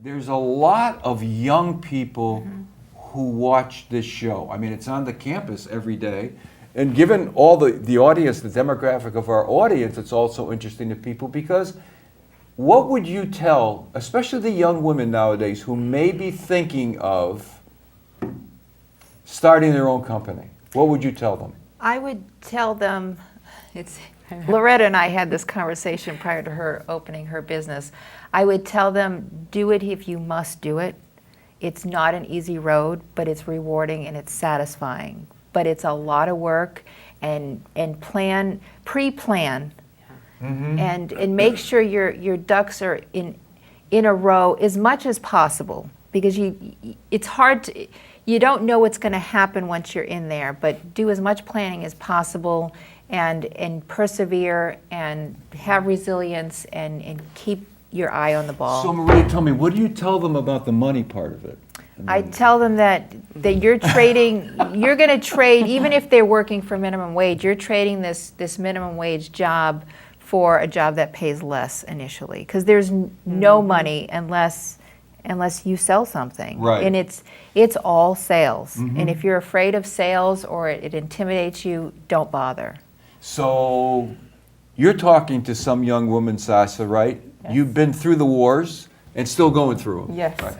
there's a lot of young people who watch this show. I mean, it's on the campus every day. And given all the audience, the demographic of our audience, it's also interesting to people because what would you tell, especially the young women nowadays who may be thinking of starting their own company? What would you tell them? I would tell them, Loretta and I had this conversation prior to her opening her business. I would tell them, do it if you must do it. It's not an easy road, but it's rewarding and it's satisfying. But it's a lot of work, and pre-plan, and make sure your ducks are in a row as much as possible, because it's hard to, you don't know what's going to happen once you're in there, but do as much planning as possible and persevere and have resilience and keep your eye on the ball. So Maria, tell me, what do you tell them about the money part of it? I tell them that you're trading, you're going to trade, even if they're working for minimum wage, you're trading this minimum wage job for a job that pays less initially, because there's no money unless you sell something. Right. And it's all sales. And if you're afraid of sales or it intimidates you, don't bother. So you're talking to some young woman, Sasa, right? Yes. You've been through the wars and still going through them. Yes. Right.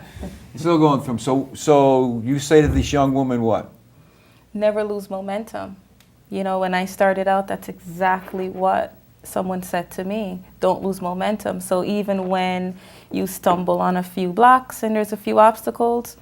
Still going through them. So you say to this young woman what? Never lose momentum. You know, when I started out, that's exactly what someone said to me. Don't lose momentum. So even when you stumble on a few blocks and there's a few obstacles,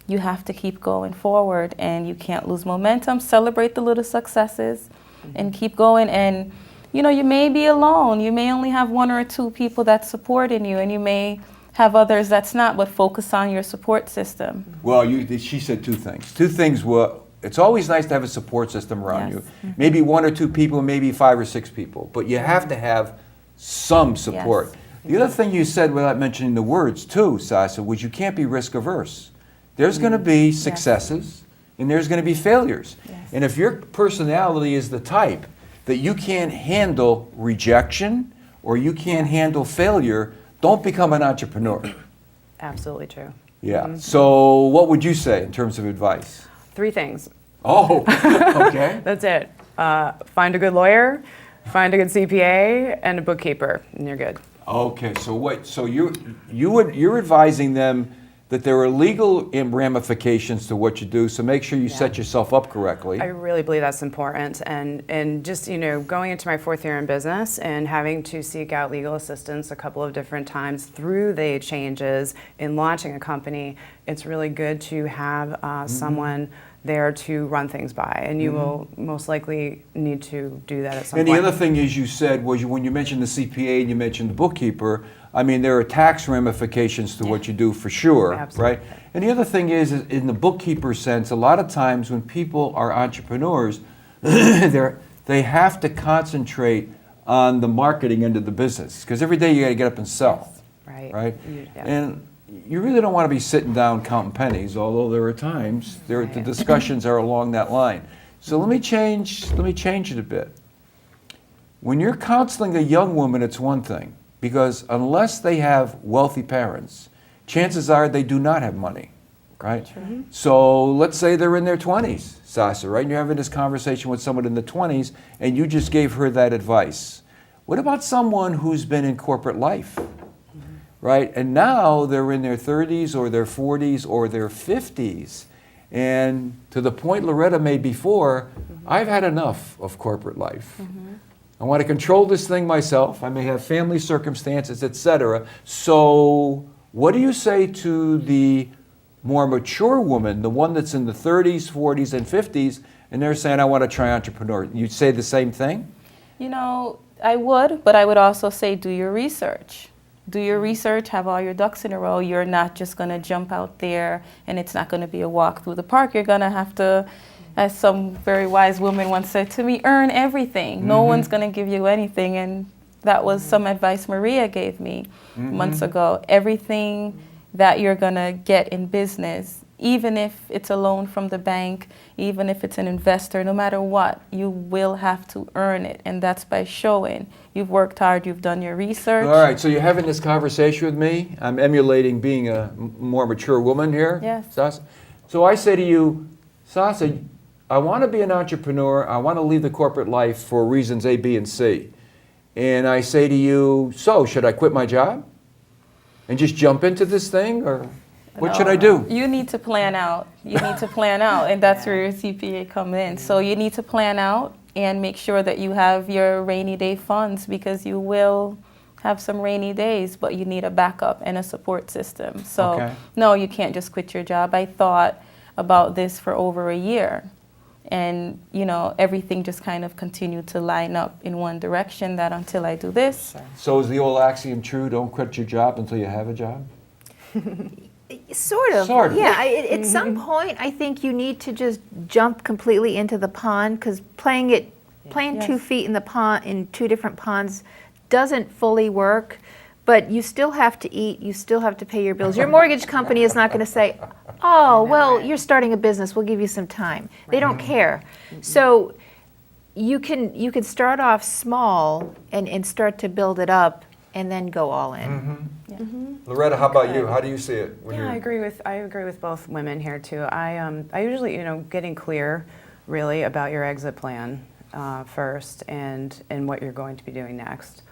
you have to keep going forward and you can't lose momentum. Celebrate the little successes and keep going. And, you know, you may be alone. You may only have one or two people that's supporting you, and you may have others that's not, but focus on your support system. Well, she said two things. Two things were, it's always nice to have a support system around Yes. you. Maybe one or two people, maybe 5 or 6 people, but you have to have some support. Yes. The other thing you said without mentioning the words too, Sasa, was you can't be risk averse. There's going to be successes and there's going to be failures. Yes. And if your personality is the type that you can't handle rejection or you can't handle failure, don't become an entrepreneur. Absolutely true. Yeah. So what would you say in terms of advice? 3 things. Oh, okay. That's it. Find a good lawyer, find a good CPA, and a bookkeeper, and you're good. Okay. So what? So you're advising them that there are legal ramifications to what you do. So make sure you set yourself up correctly. I really believe that's important, and just, you know, going into my 4th year in business and having to seek out legal assistance a couple of different times through the changes in launching a company, it's really good to have someone there to run things by, and you will most likely need to do that at some And point. the other thing is you said was when you mentioned the CPA and you mentioned the bookkeeper, I mean, there are tax ramifications to what you do for sure, Absolutely. right? And the other thing is in the bookkeeper sense, a lot of times when people are entrepreneurs, they have to concentrate on the marketing end of the business, because every day you got to get up and sell, right? Yeah. And you really don't want to be sitting down counting pennies, although there are times the discussions are along that line. So let me change it a bit. When you're counseling a young woman, it's one thing, because unless they have wealthy parents, chances are they do not have money, right? So let's say they're in their 20s, Sasa, right? And you're having this conversation with someone in the 20s, and you just gave her that advice. What about someone who's been in corporate life? Right? And now they're in their 30s or their 40s or their 50s. And to the point Loretta made before, I've had enough of corporate life. I want to control this thing myself. I may have family circumstances, etc. So what do you say to the more mature woman, the one that's in the 30s, 40s, and 50s, and they're saying, I want to try entrepreneur? You'd say the same thing? You know, I would, but I would also say do your research. Do your research, have all your ducks in a row. You're not just going to jump out there and it's not going to be a walk through the park. You're going to have to, as some very wise woman once said to me, earn everything. No one's going to give you anything. And that was some advice Maria gave me months ago. Everything that you're going to get in business, even if it's a loan from the bank, even if it's an investor, no matter what, you will have to earn it. And that's by showing you've worked hard, you've done your research. All right, so you're having this conversation with me. I'm emulating being a more mature woman here, Yes. Sasa. So I say to you, Sasa, I want to be an entrepreneur. I want to leave the corporate life for reasons A, B, and C. And I say to you, so should I quit my job and just jump into this thing, or what should I do? You need to plan out. You need to plan out, and that's where your CPA come in. So you need to plan out and make sure that you have your rainy day funds, because you will have some rainy days, but you need a backup and a support system. So Okay. no, you can't just quit your job. I thought about this for over a year, and everything just kind of continued to line up in one direction, that until I do this. So is the old axiom true, don't quit your job until you have a job? Sort of. Sort of. Yeah, at some point, I think you need to just jump completely into the pond, because playing 2 Yes. feet in the pond, in 2 different ponds, doesn't fully work. But you still have to eat, you still have to pay your bills. Your mortgage company is not going to say, oh, well, you're starting a business, we'll give you some time. They don't care. So you can start off small and start to build it up, and then go all in. Loretta, how about you? How do you see it? Yeah, I agree with both women here too. I usually, getting clear really about your exit plan first, and what you're going to be doing next,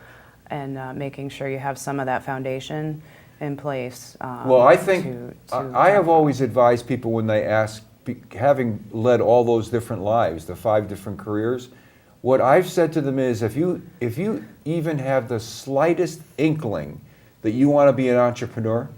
and making sure you have some of that foundation in place. Well, I think, I have always advised people when they ask, having led all those different lives, the 5 different careers, what I've said to them is, if you even have the slightest inkling that you want to be an entrepreneur,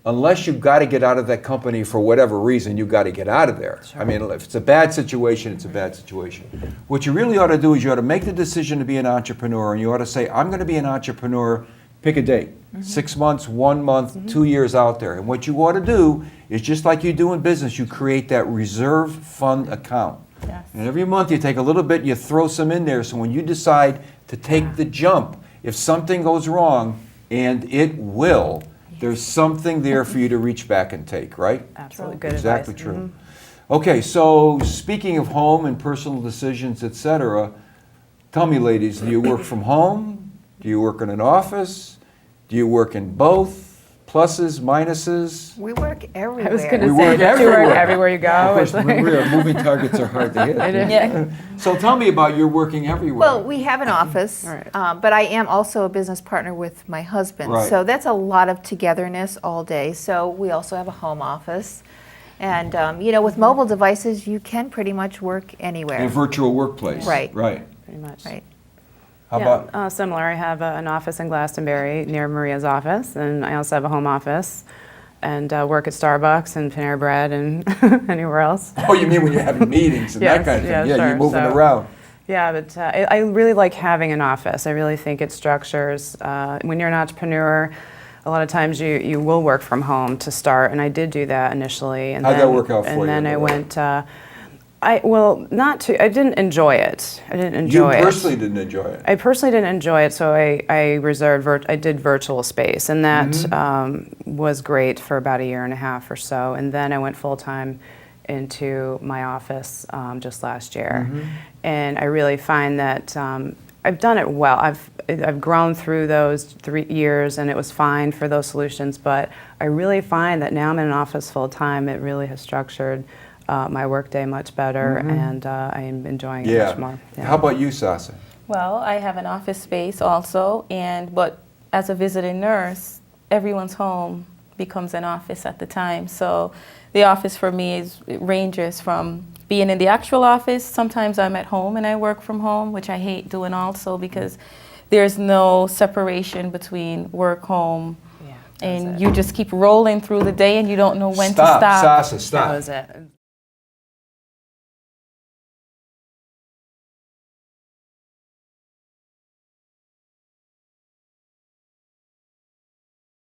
unless you've got to get out of that company for whatever reason, you've got to get out of there. Sure. I mean, if it's a bad situation, it's a bad situation. What you really ought to do is you ought to make the decision to be an entrepreneur, and you ought to say, I'm going to be an entrepreneur, pick a date, 6 months, 1 month, 2 years out there. And what you ought to do is, just like you do in business, you create that reserve fund account. Yes. And every month you take a little bit and you throw some in there, so when you decide to take the jump, if something goes wrong, and it will, there's something there for you to reach back and take, right? Absolutely, good Exactly advice. true. Okay, so speaking of home and personal decisions, etc., tell me, ladies, do you work from home? Do you work in an office? Do you work in both? Pluses, minuses? We work everywhere. I was going to We say, work you everywhere. work everywhere you go. Of course, It's like- moving targets are hard to hit. Yeah. So tell me about your working everywhere. Well, we have an office, Right. but I am also a business partner with my husband. Right. So that's a lot of togetherness all day. So we also have a home office. And, with mobile devices, you can pretty much work anywhere. In a virtual workplace. Right. Right. Pretty much. Right. How Yeah, about, similar. I have an office in Glastonbury near Maria's office, and I also have a home office, and work at Starbucks and Panera Bread and anywhere else. oh, you mean when you're having meetings and that Yes, kind of thing? yeah, Yeah, you're sure. moving So- around. Yeah, but I really like having an office. I really think it structures. When you're an entrepreneur, a lot of times you will work from home to start, and I did do that initially. And How'd that then, work out for you, And then I Loretta? went. I didn't enjoy it. I didn't You enjoy it. personally didn't enjoy it. I personally didn't enjoy it, so I did virtual space, and that was great for about 1.5 years or so. And then I went full time into my office just last year, and I really find that I've done it well. I've grown through those 3 years, and it was fine for those solutions. But I really find that now I'm in an office full time. It really has structured my workday much better, and I am enjoying it much more. Yeah. How about you, Sasa? Well, I have an office space also, but as a visiting nurse, everyone's home becomes an office at the time. So the office for me it ranges from being in the actual office. Sometimes I'm at home and I work from home, which I hate doing also, because there's no separation between work, home, Yeah, and that's you just keep rolling through the day and you don't know when Stop, to stop. Sasa, That stop. was it.